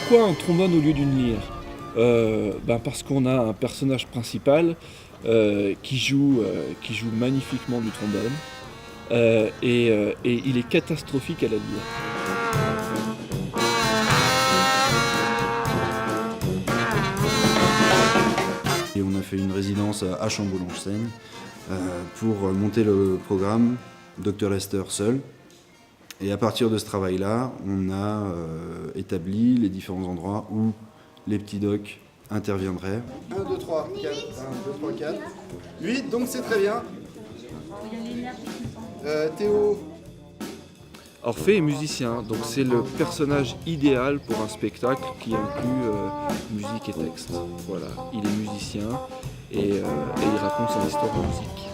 Pourquoi un trombone au lieu d'une lyre? Parce qu'on a un personnage principal qui joue magnifiquement du trombone et il est catastrophique à la lyre. Et on a fait une résidence à Chamboul-en-Seigne pour monter le programme Dr Lester seul. Et à partir de ce travail-là, on a établi les différents endroits où les petits docs interviendraient. 1, 2, 3, 4, 1, 2, 3, 4. 8, donc c'est très bien. Théo. Orphée est musicien, donc c'est le personnage idéal pour un spectacle qui inclut musique et texte. Voilà, il est musicien et il raconte son histoire de musique.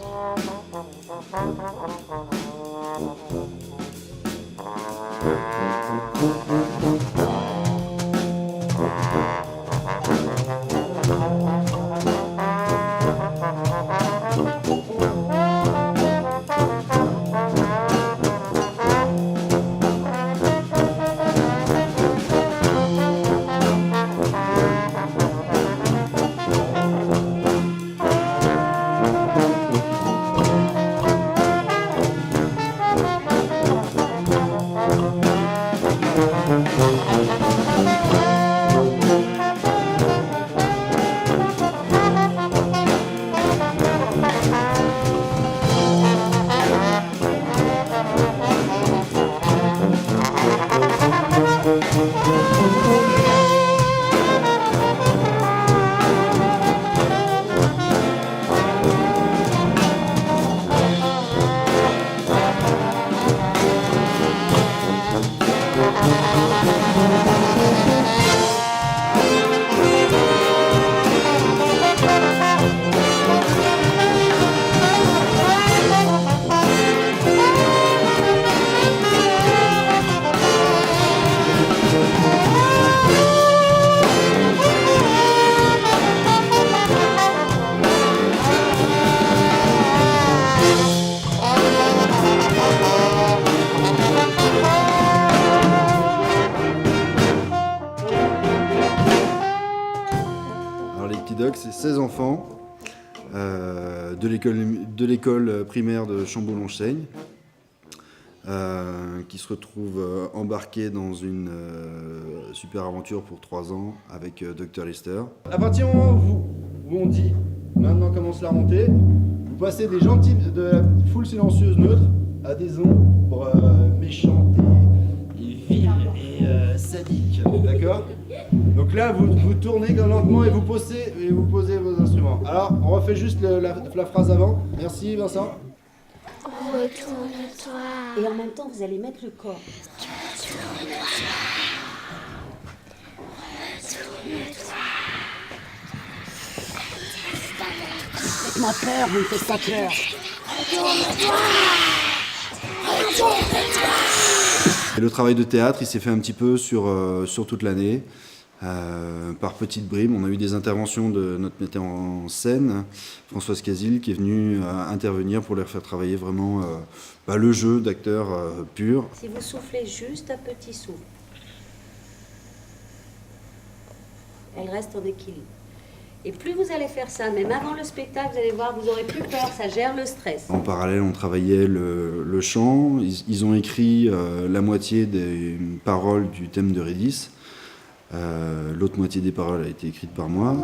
C'est 16 enfants de l'école primaire de Chamboul-en-Seigne qui se retrouvent embarqués dans une super aventure pour 3 ans avec Dr Lester. À partir du moment où on dit maintenant commence la montée, vous passez des gentils de la foule silencieuse neutre à des ombres méchantes et viles et sadiques, d'accord? Donc là, vous tournez lentement et vous posez vos instruments. Alors, on refait juste la phrase avant. Merci, Vincent. Retourne-toi. Et en même temps, vous allez mettre le corps. Retourne-toi. Faites-moi peur, vous me faites ça peur. Retourne-toi. Retourne-toi. Et le travail de théâtre, il s'est fait un petit peu sur toute l'année. Par petites bribes, on a eu des interventions de notre metteur en scène, Françoise Casil, qui est venue intervenir pour leur faire travailler vraiment le jeu d'acteur pur. Si vous soufflez juste un petit souffle, elle reste en équilibre. Et plus vous allez faire ça, même avant le spectacle, vous allez voir, vous n'aurez plus peur, ça gère le stress. En parallèle, on travaillait le chant. Ils ont écrit la moitié des paroles du thème de Rédis. L'autre moitié des paroles a été écrite par moi.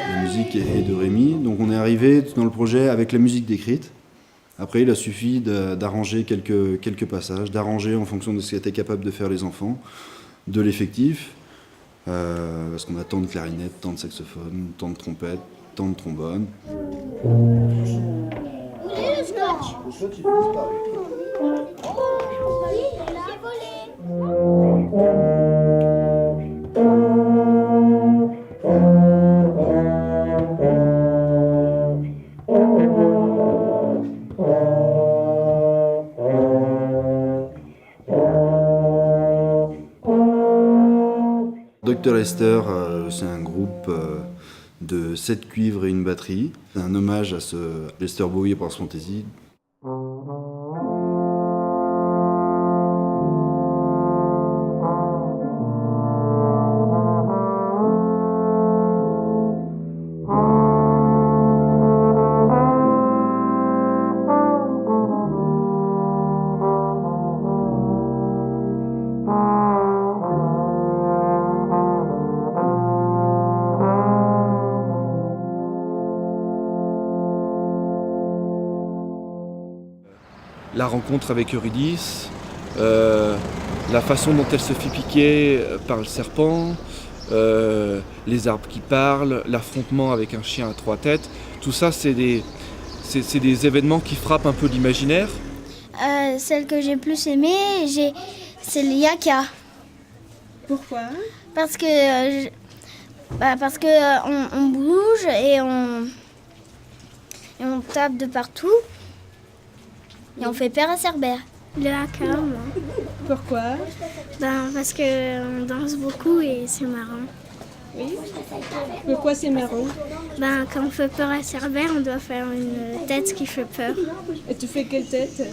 La musique est de Rémi, donc on est arrivé dans le projet avec la musique décrite. Après, il a suffi d'arranger quelques passages, d'arranger en fonction de ce qu'étaient capables de faire les enfants, de l'effectif, parce qu'on a tant de clarinettes, tant de saxophones, tant de trompettes, tant de trombones. Où est le scotch? Le scotch, il a disparu. Oh, il a volé. Dr Lester, c'est un groupe de 7 cuivres et une batterie. C'est un hommage à ce Lester Bowie et Brass Fantasy. La rencontre avec Eurydice, la façon dont elle se fait piquer par le serpent, les arbres qui parlent, l'affrontement avec un chien à 3 têtes, tout ça c'est des événements qui frappent un peu l'imaginaire. Celle que j'ai plus aimée, c'est le yaka. Pourquoi? Parce que, on bouge et on tape de partout. Et on fait peur à Cerbère. Le haka, moi. Pourquoi? Parce qu'on danse beaucoup et c'est marrant. Oui. Pourquoi c'est marrant? Quand on fait peur à Cerbère, on doit faire une tête qui fait peur. Et tu fais quelle tête?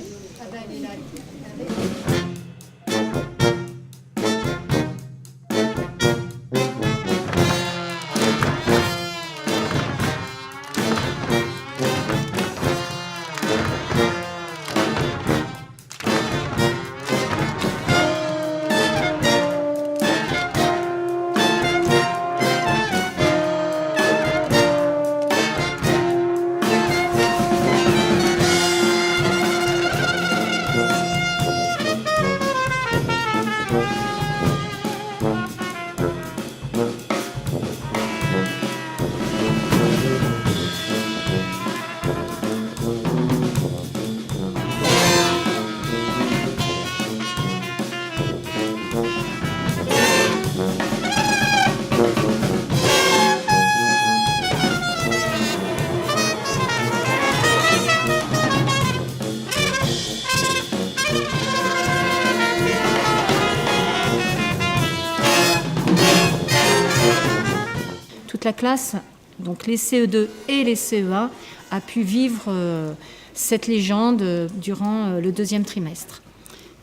Toute la classe, donc les CE2 et les CE1, a pu vivre cette légende durant le 2e trimestre.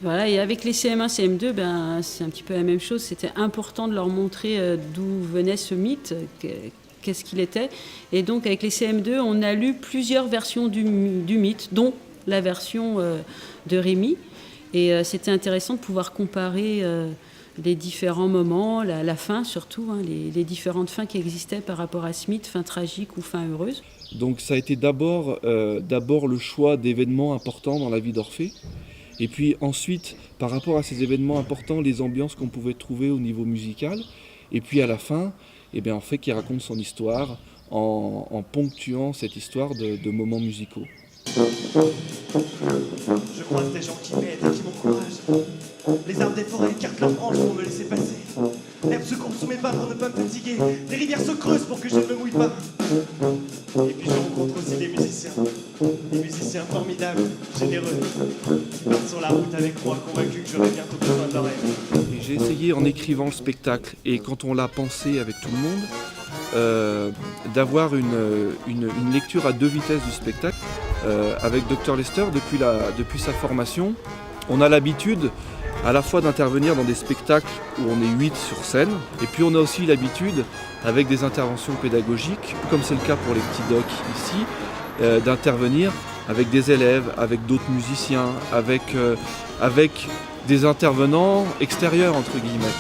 Voilà, et avec les CM1, CM2, c'est un petit peu la même chose. C'était important de leur montrer d'où venait ce mythe, qu'est-ce qu'il était. Et donc avec les CM2, on a lu plusieurs versions du mythe, dont la version de Rémy. Et c'était intéressant de pouvoir comparer les différents moments, la fin surtout, les différentes fins qui existaient par rapport à ce mythe, fin tragique ou fin heureuse. Donc ça a été d'abord le choix d'événements importants dans la vie d'Orphée, et puis ensuite, par rapport à ces événements importants, les ambiances qu'on pouvait trouver au niveau musical, et puis à la fin, Orphée qui raconte son histoire en ponctuant cette histoire de moments musicaux. Je croise des gens qui m'aident et qui m'encouragent. Les arbres des forêts écartent leurs branches pour me laisser passer. L'herbe se courbe sous mes pas pour ne pas me fatiguer. Les rivières se creusent pour que je ne me mouille pas. Et puis je rencontre aussi des musiciens formidables, généreux, qui partent sur la route avec moi, convaincus que j'aurai bientôt besoin de leur aide. Et j'ai essayé en écrivant le spectacle et quand on l'a pensé avec tout le monde, d'avoir une lecture à 2 vitesses du spectacle. Avec Dr Lester, depuis sa formation, on a l'habitude à la fois d'intervenir dans des spectacles où on est 8 sur scène, et puis on a aussi l'habitude, avec des interventions pédagogiques, comme c'est le cas pour les petits docs ici, d'intervenir avec des élèves, avec d'autres musiciens, avec des intervenants extérieurs, entre guillemets.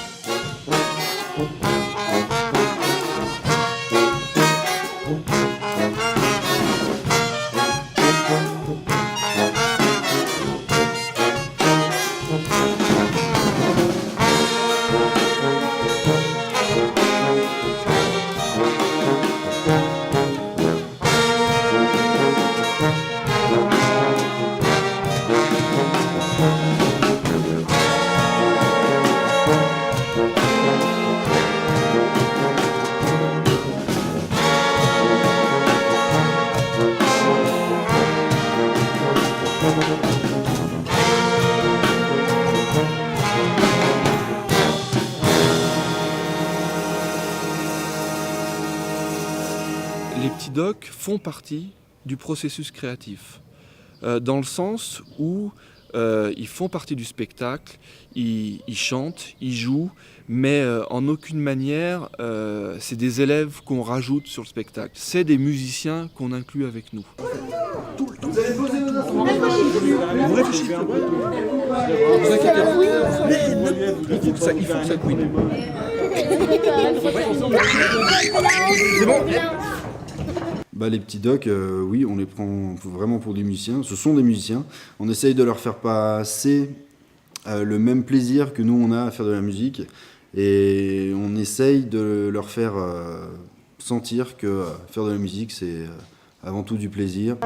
docs font partie du processus créatif, dans le sens où ils font partie du spectacle, ils chantent, ils jouent, mais en aucune manière c'est des élèves qu'on rajoute sur le spectacle. C'est des musiciens qu'on inclut avec nous. Vous allez poser vos instruments. Vous réfléchissez. Vous inquiétez pas. Il faut que ça couine. C'est bon. Bah, les petits docs, oui, on les prend vraiment pour des musiciens. Ce sont des musiciens. On essaye de leur faire passer le même plaisir que nous on a à faire de la musique. Et on essaye de leur faire sentir que faire de la musique, c'est avant tout du plaisir.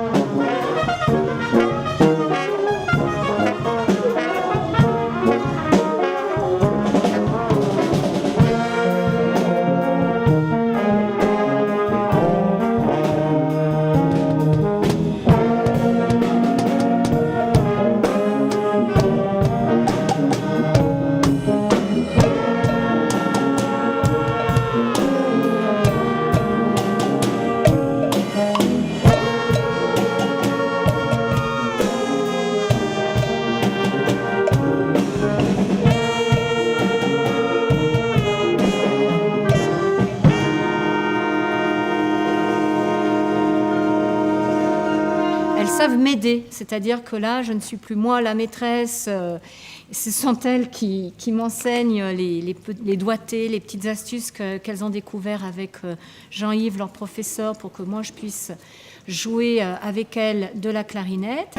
Savent m'aider, c'est-à-dire que là, je ne suis plus moi la maîtresse, ce sont elles qui m'enseignent les doigtés, les petites astuces qu'elles ont découvert avec Jean-Yves, leur professeur, pour que moi je puisse jouer avec elles de la clarinette.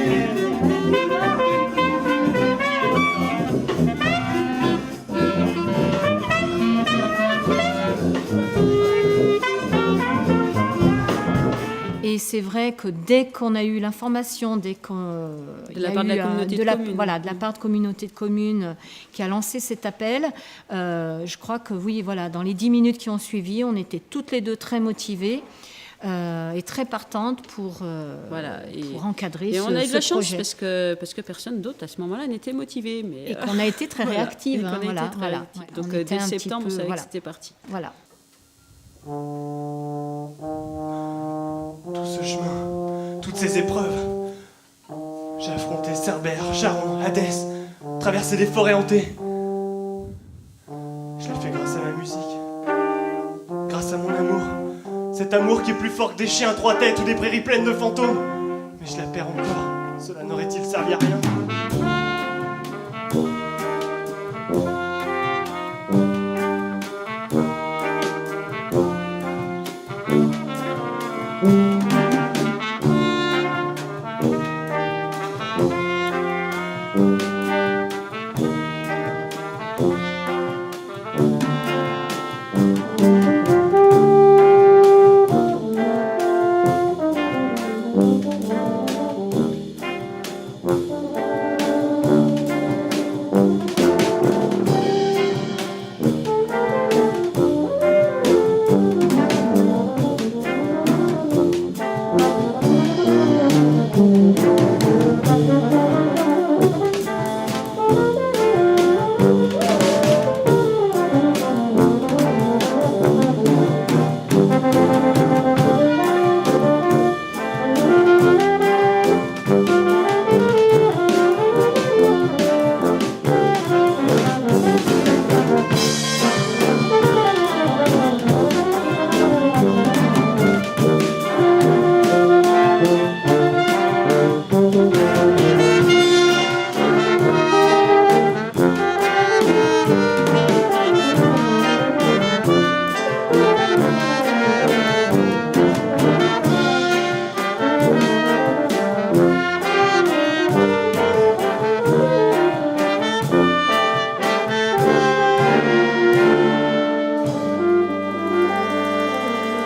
Et c'est vrai que dès qu'on a eu l'information, dès qu'on de la part de la communauté de communes, voilà, de la part de communauté de communes qui a lancé cet appel, je crois que oui, voilà, dans les 10 minutes qui ont suivi, on était toutes les deux très motivées et très partantes pour encadrer ce projet. Et on a eu de la chance parce que personne d'autre à ce moment-là n'était motivé. Mais et qu'on a été très réactive. Donc dès septembre, on savait que c'était parti. Voilà. Tout ce chemin, toutes ces épreuves. J'ai affronté Cerbère, Charon, Hadès, traversé des forêts hantées. Je l'ai fait grâce à ma musique, grâce à mon amour. Cet amour qui est plus fort que des chiens à 3 têtes ou des prairies pleines de fantômes. Mais je la perds encore, cela n'aurait-il servi à rien?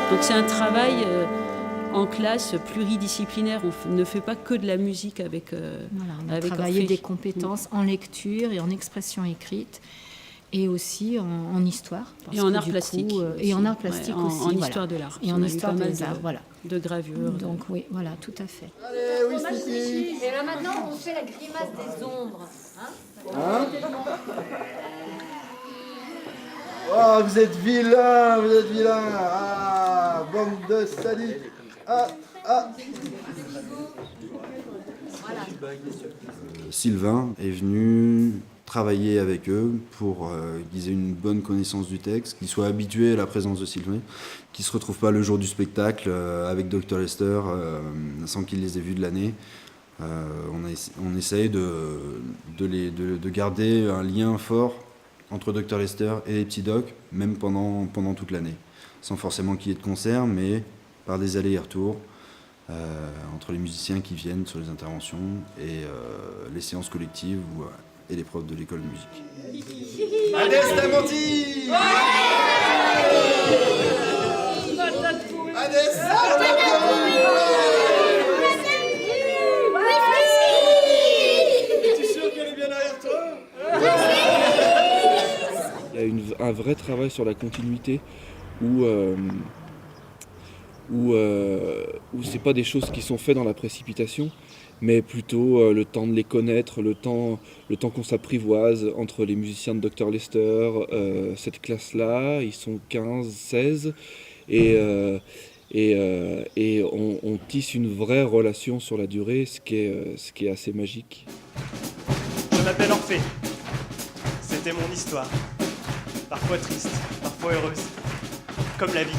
Donc c'est un travail en classe pluridisciplinaire. On ne fait pas que de la musique avec on a travaillé des compétences en lecture et en expression écrite. Et aussi en histoire. Et en art plastique. Et en art plastique aussi. En histoire de l'art. Et en histoire des arts, voilà. De gravure. Donc oui, voilà, tout à fait. Allez, oui, Sticky. Et là maintenant, on fait la grimace des ombres. Hein? Oh, vous êtes vilain, vous êtes vilain. Ah, bande de sadiques. Sylvain est venu travailler avec eux pour qu'ils aient une bonne connaissance du texte, qu'ils soient habitués à la présence de Sylvain, qu'ils ne se retrouvent pas le jour du spectacle avec Dr Lester sans qu'ils les aient vus de l'année. On essaye de garder un lien fort entre Dr Lester et les petits docs, même pendant toute l'année, sans forcément qu'il y ait de concert, mais par des allers et retours entre les musiciens qui viennent sur les interventions et les séances collectives et les profs de l'école de musique. Adès Lamanti. Es-tu sûr qu'elle est bien derrière toi? Il y a un vrai travail sur la continuité où c'est pas des choses qui sont faites dans la précipitation, mais plutôt le temps de les connaître, le temps qu'on s'apprivoise entre les musiciens de Dr Lester, cette classe-là, ils sont 15, 16, et on tisse une vraie relation sur la durée, ce qui est assez magique. Je m'appelle Orphée. C'était mon histoire. Parfois triste, parfois heureuse. Comme la vie.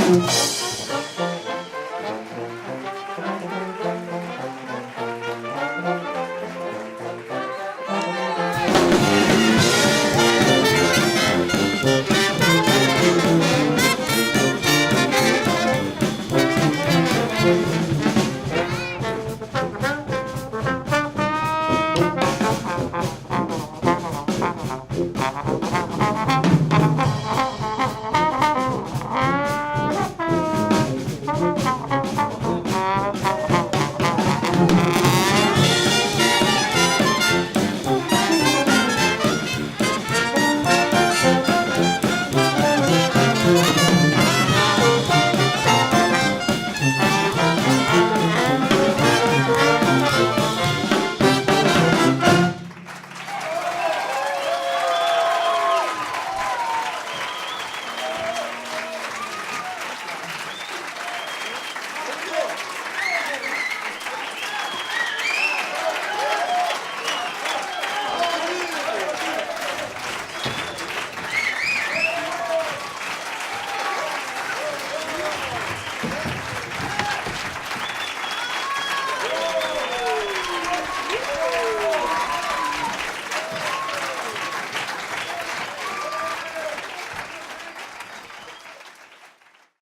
Thank you.